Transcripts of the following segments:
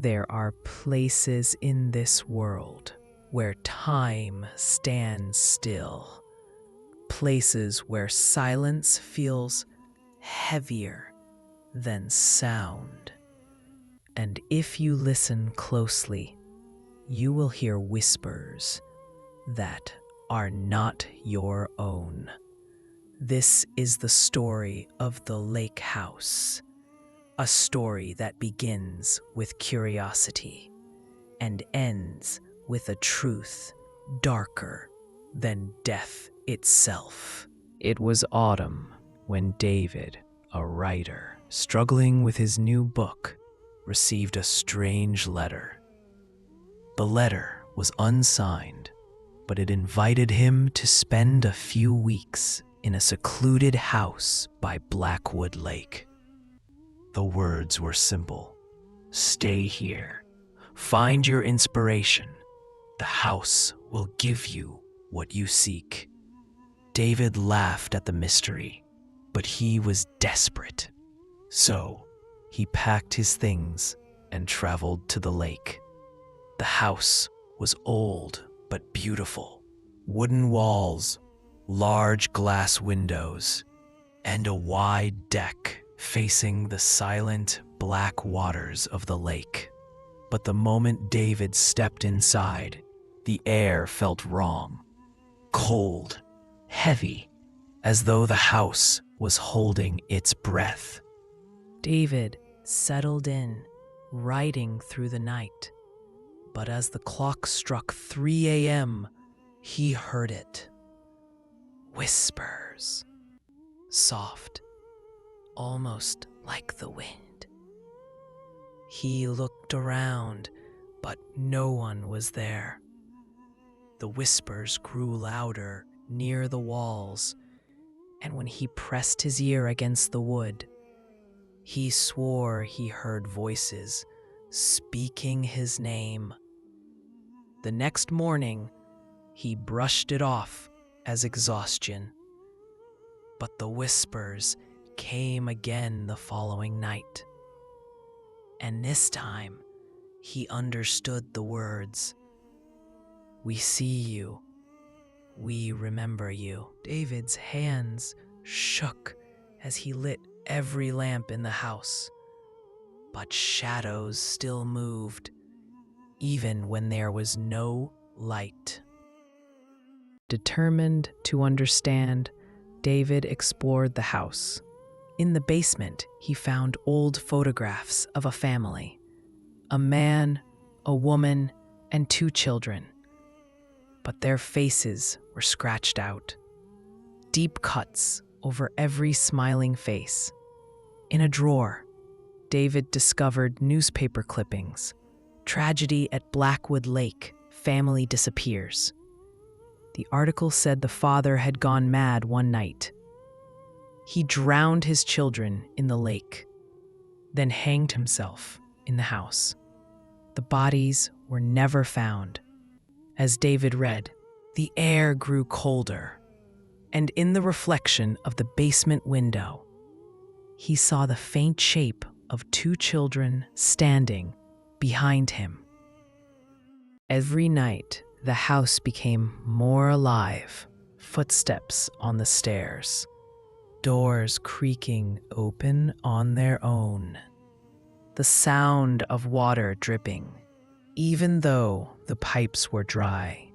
There are places in this world where time stands still, places where silence feels heavier than sound. And if you listen closely, you will hear whispers that are not your own. This is the story of the Lake House, a story that begins with curiosity and ends with a truth darker than death itself. It was autumn when David, a writer struggling with his new book, received a strange letter. The letter was unsigned, but it invited him to spend a few weeks in a secluded house by Blackwood Lake. The words were simple. Stay here. Find your inspiration. The house will give you what you seek. David laughed at the mystery, but he was desperate. So he packed his things and traveled to the lake. The house was old but beautiful. Wooden walls, large glass windows, and a wide deck facing the silent black waters of the lake. But the moment David stepped inside, the air felt wrong. Cold, heavy, as though the house was holding its breath. David settled in, writing through the night. But as the clock struck 3 a.m., he heard it. Whispers. Soft, almost like the wind. He looked around, but no one was there. The whispers grew louder near the walls, and when he pressed his ear against the wood, he swore he heard voices speaking his name. The next morning, he brushed it off as exhaustion. But the whispers came again the following night. And this time, he understood the words. We see you. We remember you. David's hands shook as he lit every lamp in the house. But shadows still moved, even when there was no light. Determined to understand, David explored the house. In the basement, he found old photographs of a family. A man, a woman, and 2 children. But their faces were scratched out. Deep cuts over every smiling face. In a drawer, David discovered newspaper clippings. Tragedy at Blackwood Lake, family disappears. The article said the father had gone mad one night. He drowned his children in the lake, then hanged himself in the house. The bodies were never found. As David read, the air grew colder, and in the reflection of the basement window, he saw the faint shape of 2 children standing behind him. Every night, the house became more alive, footsteps on the stairs, doors creaking open on their own, the sound of water dripping, even though the pipes were dry,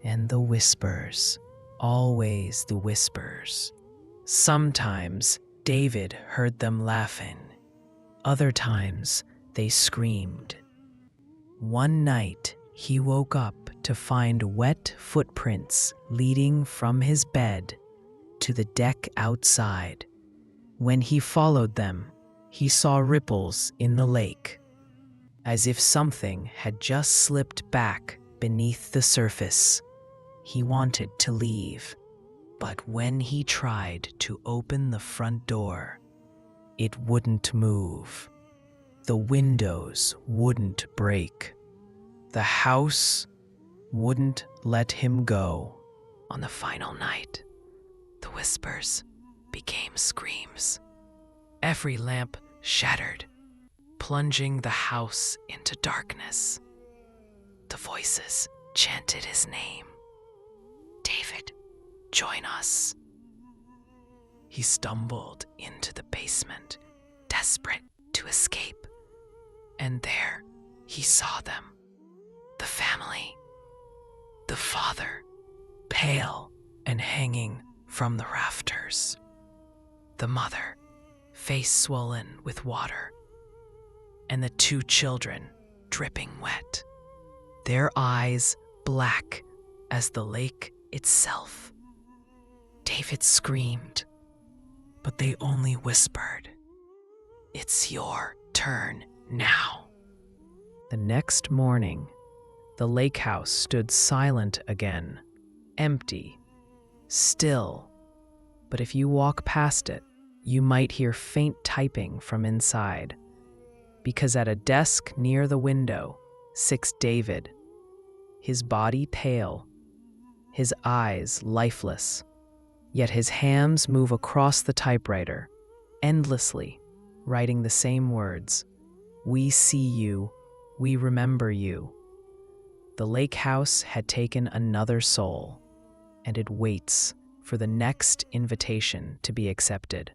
and the whispers, always the whispers. Sometimes David heard them laughing, other times they screamed. One night, he woke up to find wet footprints leading from his bed to the deck outside. When he followed them, he saw ripples in the lake, as if something had just slipped back beneath the surface. He wanted to leave, but when he tried to open the front door, it wouldn't move. The windows wouldn't break. The house wouldn't let him go. On the final night, the whispers became screams. Every lamp shattered. plunging the house into darkness. The voices chanted his name. "David, join us." He stumbled into the basement, desperate to escape. And there he saw them. The family. The father, pale and hanging from the rafters. The mother, face swollen with water. And the two children, dripping wet. Their eyes black as the lake itself. David screamed, but they only whispered, "It's your turn now." The next morning, the lake house stood silent again, empty, still. But if you walk past it, you might hear faint typing from inside, because at a desk near the window sits David, his body pale, his eyes lifeless, yet his hands move across the typewriter, endlessly, writing the same words. "We see you, we remember you." The lake house had taken another soul, and it waits for the next invitation to be accepted.